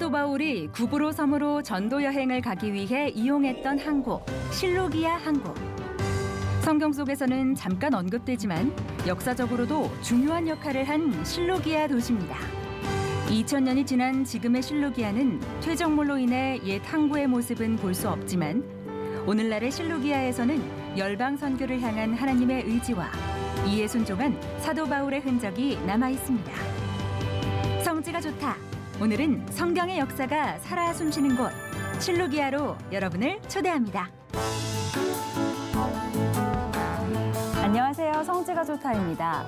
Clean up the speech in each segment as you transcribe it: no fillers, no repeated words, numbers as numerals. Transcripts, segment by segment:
사도 바울이 구브로 섬으로 전도 여행을 가기 위해 이용했던 항구, 실루기아 항구. 성경 속에서는 잠깐 언급되지만 역사적으로도 중요한 역할을 한 실루기아 도시입니다. 2000년이 지난 지금의 실루기아는 퇴적물로 인해 옛 항구의 모습은 볼 수 없지만 오늘날의 실루기아에서는 열방 선교를 향한 하나님의 의지와 이에 순종한 사도 바울의 흔적이 남아 있습니다. 성지가 좋다. 오늘은 성경의 역사가 살아 숨쉬는 곳 실루기아로 여러분을 초대합니다. 안녕하세요. 성지가 좋다입니다.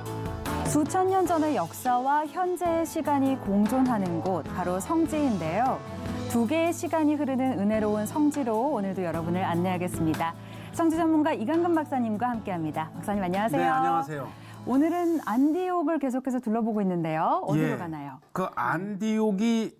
수천 년 전의 역사와 현재의 시간이 공존하는 곳 바로 성지인데요. 두 개의 시간이 흐르는 은혜로운 성지로 오늘도 여러분을 안내하겠습니다. 성지 전문가 이강근 박사님과 함께합니다. 박사님 안녕하세요. 네, 안녕하세요. 오늘은 안디옥을 계속해서 둘러보고 있는데요. 어디로 예, 가나요? 그 안디옥이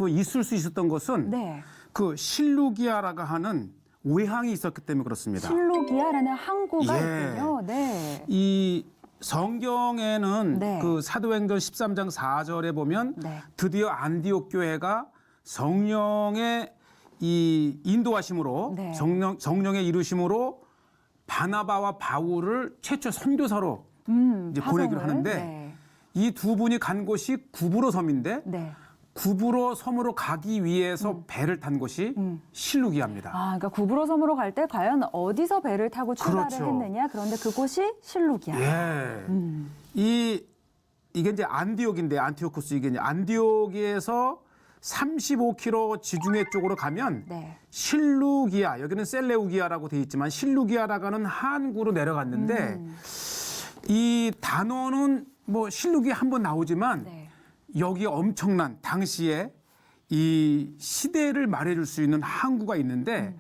있을 수 있었던 것은 네. 그 실루기아라고 하는 외항이 있었기 때문에 그렇습니다. 실루기아라는 항구가 예. 있군요. 네. 이 성경에는 네. 그 사도행전 13장 4절에 보면 네. 드디어 안디옥 교회가 성령의 이 인도하심으로 네. 성령의 이루심으로 바나바와 바울을 최초 선교사로 이제 보내기로 파송을? 하는데 네. 이 두 분이 간 곳이 구브로 섬인데 네. 구브로 섬으로 가기 위해서 배를 탄 곳이 실루기아입니다. 아, 그러니까 구브로 섬으로 갈 때 과연 어디서 배를 타고 출발을 그렇죠. 했느냐? 그런데 그곳이 실루기아. 예. 이게 이제 안디옥인데 안티오코스 이게 이제 안디옥에서 35km 지중해 쪽으로 가면 네. 실루기아 여기는 셀레우기아라고 돼 있지만 실루기아라고 하는 항구로 내려갔는데 이 단어는 뭐 실루기아 한번 나오지만 네. 여기 엄청난 당시에 이 시대를 말해줄 수 있는 항구가 있는데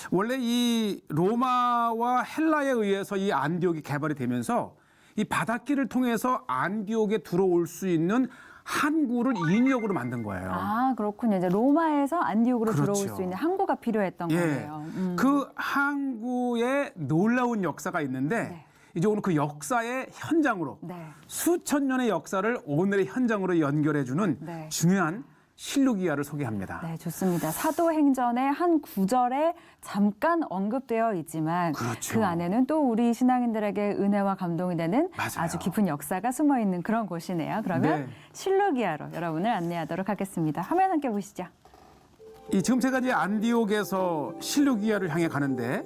원래 이 로마와 헬라에 의해서 이 안디옥이 개발이 되면서 이 바닷길을 통해서 안디옥에 들어올 수 있는 항구를 인력으로 만든 거예요. 아, 그렇군요. 이제 로마에서 안디옥으로 그렇죠. 들어올 수 있는 항구가 필요했던 예. 거네요. 그 항구에 놀라운 역사가 있는데 네. 이제 오늘 그 역사의 현장으로 네. 수천 년의 역사를 오늘의 현장으로 연결해주는 네. 중요한 실루기아를 소개합니다. 네, 좋습니다. 사도행전의 한 구절에 잠깐 언급되어 있지만 그렇죠. 그 안에는 또 우리 신앙인들에게 은혜와 감동이 되는 맞아요. 아주 깊은 역사가 숨어 있는 그런 곳이네요. 그러면 네. 실루기아로 여러분을 안내하도록 하겠습니다. 화면 함께 보시죠. 지금 제가 이제 안디옥에서 실루기아를 향해 가는데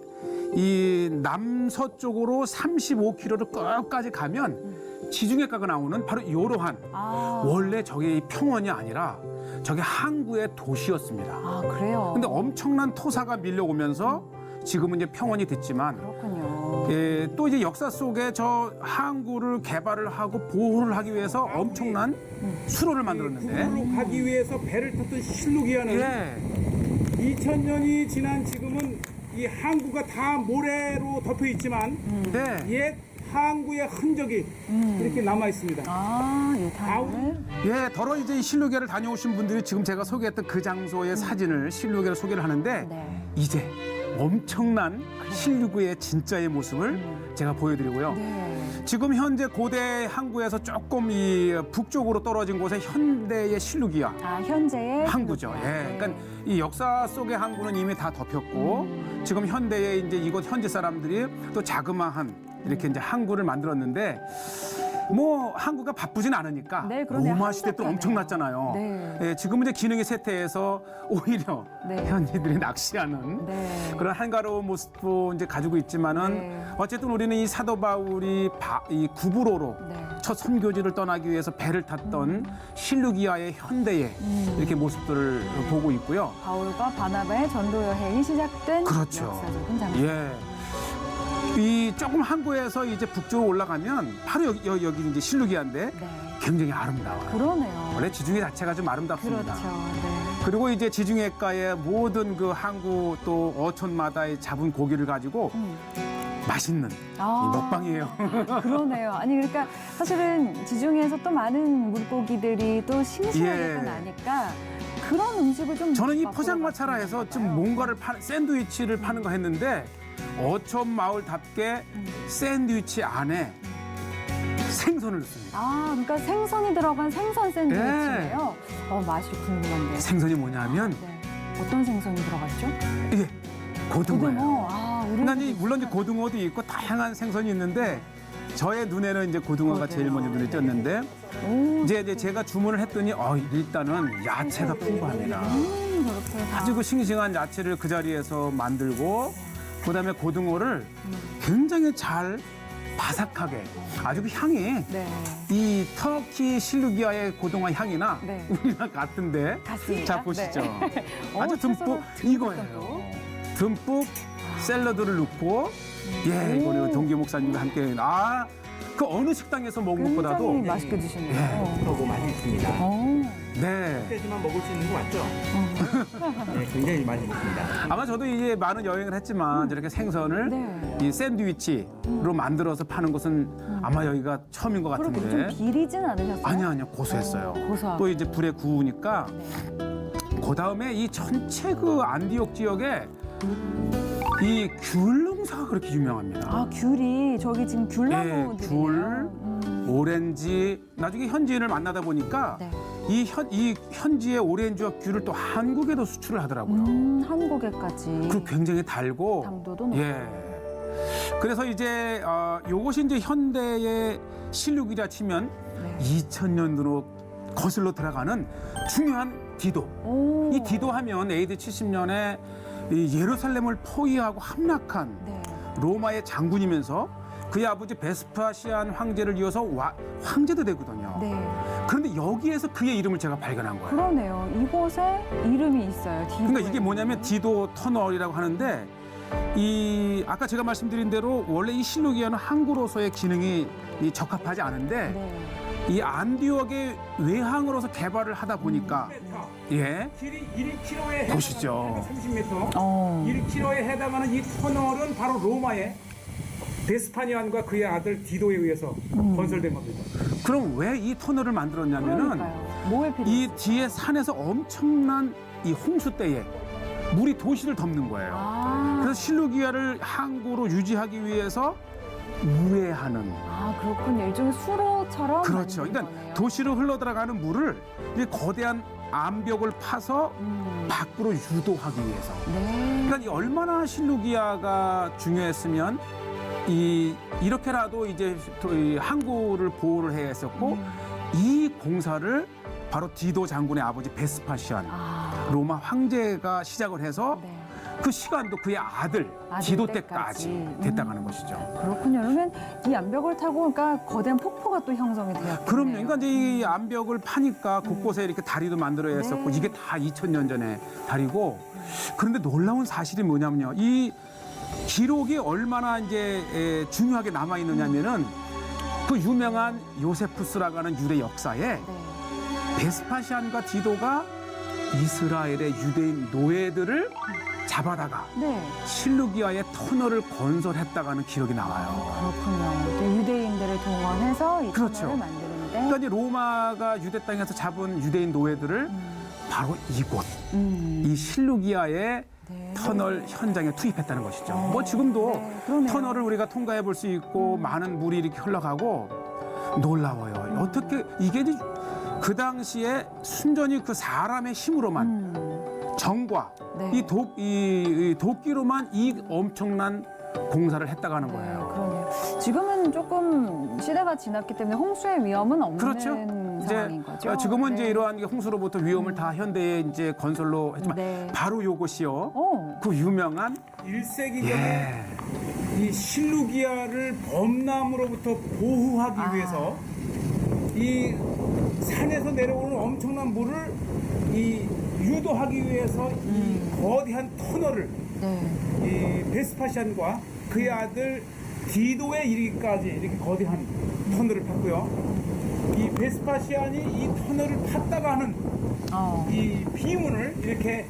이 남서쪽으로 35km를 끝까지 가면 지중해가가 나오는 바로 이러한 원래 저게 평원이 아니라 저게 항구의 도시였습니다. 아, 그래요? 근데 엄청난 토사가 밀려오면서 지금은 이제 평원이 됐지만 그렇군요. 또 이제 역사 속에 저 항구를 개발을 하고 보호를 하기 위해서 엄청난 수로를 만들었는데 구브로 가기 위해서 배를 탔던 실루기아는 예. 2000년이 지난 지금은 이 항구가 다 모래로 덮여 있지만 네. 옛 항구의 흔적이 이렇게 남아 있습니다. 아, 이 단어를. 예, 더러 이제 이 실루기아를 다녀오신 분들이 지금 제가 소개했던 그 장소의 사진을 실루기아를 소개를 하는데 네. 이제 엄청난 실루기아의 진짜의 모습을 제가 보여드리고요. 네. 지금 현재 고대 항구에서 조금 이 북쪽으로 떨어진 곳에 현대의 실루기아 아, 현재의 항구죠. 실루기아. 예, 네. 그러니까 이 역사 속의 항구는 이미 다 덮였고 지금 현대의 이제 이곳 현지 사람들이 또 자그마한 이렇게 이제 항구를 만들었는데 뭐 항구가 바쁘진 않으니까 네, 그러네요. 로마 시대 또 한적하네요. 엄청났잖아요. 네. 예, 지금은 이제 기능이 쇠퇴해서 오히려 네. 현지들이 낚시하는 네. 그런 한가로운 모습도 이제 가지고 있지만은 네. 어쨌든 우리는 이 사도 바울이 이 구브로로 네. 첫 선교지를 떠나기 위해서 배를 탔던 실루기아의 현대의 이렇게 모습들을 보고 있고요. 바울과 바나바의 전도 여행이 시작된 그렇죠. 역사적인 장소. 예. 이 조금 항구에서 이제 북쪽으로 올라가면 바로 여기 이제 실루기아인데 네. 굉장히 아름다워요. 그러네요. 원래 지중해 자체가 좀 아름답습니다. 그렇죠. 네. 그리고 이제 지중해가의 모든 그 항구 또 어촌마다의 잡은 고기를 가지고 맛있는 아. 이 먹방이에요. 그러네요. 아니 그러니까 사실은 지중해에서 또 많은 물고기들이 또 싱싱하게 예. 나니까 그런 음식을 좀 저는 이 맛보러 포장마차라 해서 갔으면 좀 좋겠어요. 뭔가를 샌드위치를 파는 거 했는데 어촌 마을답게 샌드위치 안에 생선을 넣습니다. 아, 그러니까 생선이 들어간 생선 샌드위치예요. 맛이 궁금한데요. 생선이 뭐냐면 네. 어떤 생선이 들어갔죠? 이게 고등어예요. 고등어. 아, 우리 그러니까 물론 이제 고등어도 있고 다양한 생선이 있는데 저의 눈에는 이제 고등어가 제일 먼저 눈에 띄었는데 오, 이제 제가 주문을 했더니 일단은 야채가 풍부합니다. 그렇게 아주 그 싱싱한 야채를 그 자리에서 만들고 그다음에 고등어를 굉장히 잘 바삭하게 아주 그 향이 네. 이 터키 실루기아의 고등어 향이나 네. 우리랑 같은데 같습니다. 자 보시죠. 네. 아주 듬뿍 이거예요. 듬뿍 샐러드를 넣고 이거는 동기 목사님과 함께 그 어느 식당에서 먹은 굉장히 것보다도 맛있게 드시네요. 하고 맛있습니다. 네. 그때지만 먹을 수 있는 거 맞죠? 네, 굉장히 맛있습니다. 아마 저도 이제 많은 여행을 했지만 저렇게 생선을 네. 이 샌드위치로 만들어서 파는 것은 아마 여기가 처음인 것 그리고 좀 같은데 비리진 않으셨어요? 아니요 고소했어요. 고소하고. 또 이제 불에 구우니까 네. 그 다음에 이 전체 그 안디옥 지역에 이 귤 농사가 그렇게 유명합니다. 아, 귤이 저기 지금 귤나무들이에요. 귤, 오렌지. 나중에 현지인을 만나다 보니까 네. 이 현지의 오렌지와 귤을 또 한국에도 수출을 하더라고요. 한국에까지. 그리고 굉장히 달고. 당도도 높고. 예. 그래서 이제 요것이 이제 현대의 실룩이라 치면 네. 2000년도로 거슬러 들어가는 중요한 디도. 오. 이 디도 하면 AD 70년에 이 예루살렘을 포위하고 함락한 네. 로마의 장군이면서 그의 아버지 베스파시안 황제를 이어서 황제도 되거든요. 네. 그런데 여기에서 그의 이름을 제가 발견한 거예요. 그러네요. 이곳에 이름이 있어요. 그러니까 이게 뭐냐면 디도 터널이라고 하는데 이 아까 제가 말씀드린 대로 원래 이 실루기아는 항구로서의 기능이 적합하지 않은데 네. 이 안디옥의 외항으로서 개발을 하다 보니까 길이 1km에 보시죠. 30m. 어. 1km에 해당하는 이 터널은 바로 로마의 베스파니안과 그의 아들 디도에 의해서 건설된 겁니다. 그럼 왜 이 터널을 만들었냐면은 그러니까요. 뭐에 필요? 이 뒤에 산에서 엄청난 이 홍수 때에 물이 도시를 덮는 거예요. 아. 그래서 실루기아를 항구로 유지하기 위해서 우회하는. 아, 그렇군요. 일종의 수로처럼. 그렇죠. 만든 그러니까 거네요. 도시로 흘러들어가는 물을 이 거대한 암벽을 파서 밖으로 유도하기 위해서. 네. 그러니까 이 얼마나 실루기아가 중요했으면 이렇게라도 이제 이 항구를 보호를 해야 했었고 이 공사를 바로 디도 장군의 아버지 베스파시안 아. 로마 황제가 시작을 해서 네. 그 시간도 그의 아들 디도 때까지 됐다가는 것이죠. 그렇군요. 그러면 이 암벽을 타고 그러니까 거대한 폭포가 또 형성이 되었군요. 그럼요. 그러니까 이제 이 암벽을 파니까 곳곳에 이렇게 다리도 만들어야 했었고 네. 이게 다 2000년 전에 다리고 그런데 놀라운 사실이 뭐냐면요. 이 기록이 얼마나 이제 중요하게 남아 있느냐면은 그 유명한 요세푸스라고 하는 유대 역사에 네. 베스파시안과 디도가 이스라엘의 유대인 노예들을 잡아다가 네. 실루기아의 터널을 건설했다가는 기록이 나와요. 그렇군요. 또 유대인들을 동원해서 이 그렇죠. 터널을 만드는데. 그러니까 이제 로마가 유대 땅에서 잡은 유대인 노예들을 바로 이곳 이 실루기아의 네. 터널 현장에 투입했다는 것이죠. 뭐 지금도 네, 그러네요. 터널을 우리가 통과해 볼 수 있고 많은 물이 이렇게 흘러가고 놀라워요. 어떻게 이게 이제 그 당시에 순전히 그 사람의 힘으로만 정과 네. 이 도끼로만 이 엄청난 공사를 했다고 하는 거예요. 네, 그러네요. 지금은 조금 시대가 지났기 때문에 홍수의 위험은 없는 그렇죠. 상황인 거죠. 지금은 이제 네. 이러한 게 홍수로부터 위험을 다 현대의 이제 건설로 했지만 네. 바로 요것이요. 어. 그 유명한 1세기경에 예. 이 실루기아를 범람으로부터 보호하기 위해서 이 산에서 내려오는 엄청난 물을 이 유도하기 위해서 이 거대한 터널을 네. 이 베스파시안과 그의 아들 디도에 이르기까지 이렇게 거대한 터널을 팠고요. 이 베스파시안이 이 터널을 팠다가 하는 이 비문을 이렇게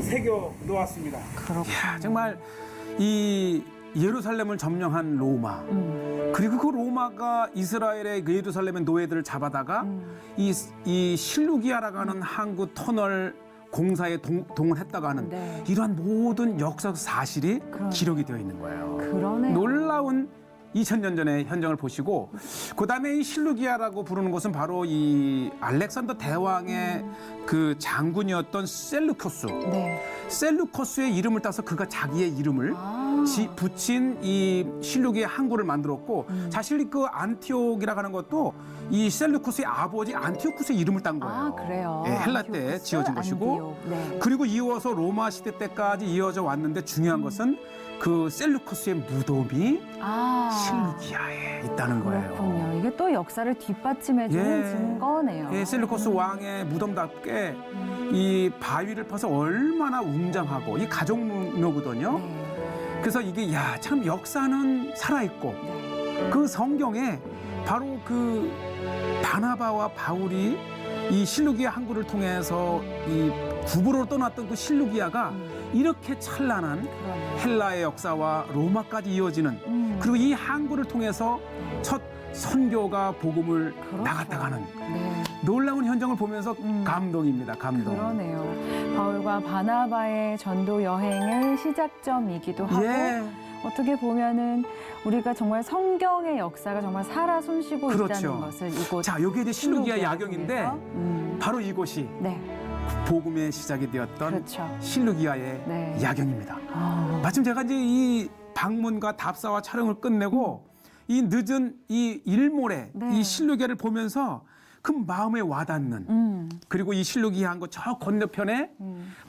새겨 놓았습니다. 그렇군요. 이야, 정말 이 예루살렘을 점령한 로마 그리고 그 로마가 이스라엘의 그 예루살렘의 노예들을 잡아다가 이 실루기아라고 하는 항구 터널 공사에 동원했다고 하는 네. 이러한 모든 역사적 사실이 그러네요. 기록이 되어 있는 거예요. 그러네요. 놀라운 2000년 전의 현장을 보시고 그다음에 이 실루기아라고 부르는 것은 바로 이 알렉산더 대왕의 그 장군이었던 셀루코스. 네. 셀루코스의 이름을 따서 그가 자기의 이름을 붙인 이 실루기아 항구를 만들었고 사실 그 안티옥이라고 하는 것도 이 셀루코스의 아버지 안티오쿠스의 이름을 딴 거예요. 아, 그래요? 예, 헬라 때 안티오쿠스, 지어진 것이고 안디옥. 네. 그리고 이어서 로마 시대 때까지 이어져 왔는데 중요한 것은 그 셀루코스의 무덤이 실루기아에 있다는 거예요. 그렇군요. 이게 또 역사를 뒷받침해주는 예. 증거네요. 예, 셀루코스 왕의 무덤답게 이 바위를 파서 얼마나 웅장하고 이 가족묘거든요. 네. 그래서 이게 야, 참 역사는 살아있고 네. 그 성경에 바로 그 바나바와 바울이 이 실루기아 항구를 통해서 이 구부로 떠났던 그 실루기아가 이렇게 찬란한 그러네요. 헬라의 역사와 로마까지 이어지는 그리고 이 항구를 통해서 첫 선교가 복음을 그렇죠. 나갔다가는 네. 놀라운 현장을 보면서 감동입니다. 감동. 그러네요. 바울과 바나바의 전도 여행의 시작점이기도 하고 예. 어떻게 보면은 우리가 정말 성경의 역사가 정말 살아 숨쉬고 그렇죠. 있다는 것을 이곳 자, 여기 이제 실루기아 실루기아를 야경인데 통해서, 바로 이곳이 네, 복음의 시작이 되었던 그렇죠. 실루기아의 네. 야경입니다. 아, 마침 제가 이제 이 방문과 답사와 촬영을 끝내고 이 늦은 이 일몰에 네. 이 실루기아를 보면서 그 마음에 와닿는 그리고 이 실루기아 한 곳 저 건너편에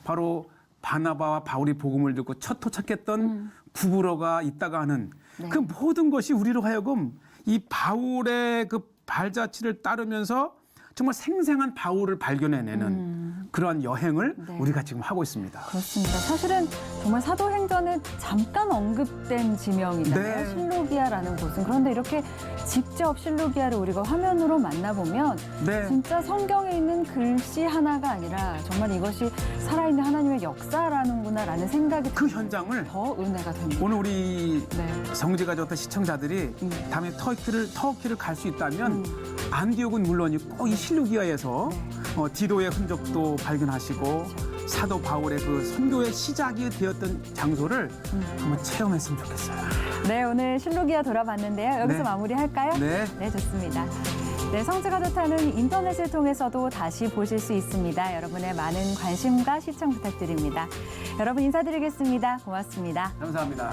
바로 바나바와 바울이 복음을 듣고 첫 도착했던 구부로가 있다가 하는 네. 그 모든 것이 우리로 하여금 이 바울의 그 발자취를 따르면서 정말 생생한 바울을 발견해내는 그러한 여행을 네. 우리가 지금 하고 있습니다. 그렇습니다. 사실은 정말 사도행전에 잠깐 언급된 지명이잖아요. 네. 실루기아라는 곳은. 그런데 이렇게 직접 실루기아를 우리가 화면으로 만나보면 네. 진짜 성경에 있는 글씨 하나가 아니라 정말 이것이 살아있는 하나님의 역사라는구나라는 생각이 그 현장을 더 은혜가 됩니다. 오늘 우리 네. 성지가 좋던 시청자들이 다음에 터키를 갈 수 있다면 안디옥은 물론이고 이 실루기아에서 디도의 흔적도 발견하시고 사도 바울의 그 선교의 시작이 되었던 장소를 한번 체험했으면 좋겠어요. 네, 오늘 실루기아 돌아봤는데요. 여기서 네. 마무리할까요? 네. 네, 좋습니다. 네, 성지가 좋다는 인터넷을 통해서도 다시 보실 수 있습니다. 여러분의 많은 관심과 시청 부탁드립니다. 여러분 인사드리겠습니다. 고맙습니다. 감사합니다.